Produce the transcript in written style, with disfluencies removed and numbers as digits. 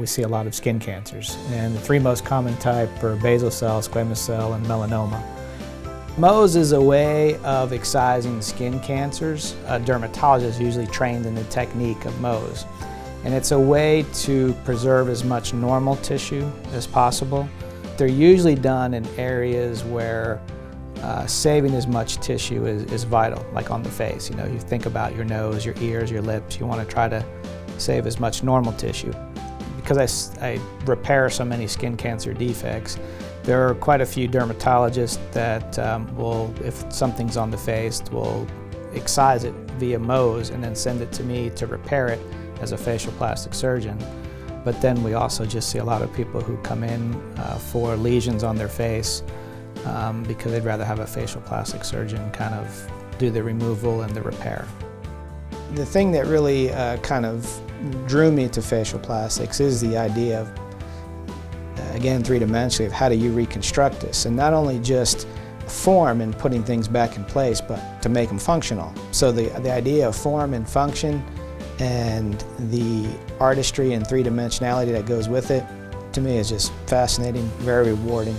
we see a lot of skin cancers. And the three most common type are basal cell, squamous cell, and melanoma. Mohs is a way of excising skin cancers. A dermatologist is usually trained in the technique of Mohs. And it's a way to preserve as much normal tissue as possible. They're usually done in areas where saving as much tissue is vital, like on the face. You know, you think about your nose, your ears, your lips, you want to try to save as much normal tissue. Because I repair so many skin cancer defects, there are quite a few dermatologists that will, if something's on the face, will excise it via Mohs and then send it to me to repair it as a facial plastic surgeon. But then we also just see a lot of people who come in for lesions on their face because they'd rather have a facial plastic surgeon kind of do the removal and the repair. The thing that really kind of drew me to facial plastics is the idea of, again, three-dimensionally, of how do you reconstruct this, and not only just form and putting things back in place, but to make them functional. So the idea of form and function and the artistry and three-dimensionality that goes with it, to me, is just fascinating, very rewarding.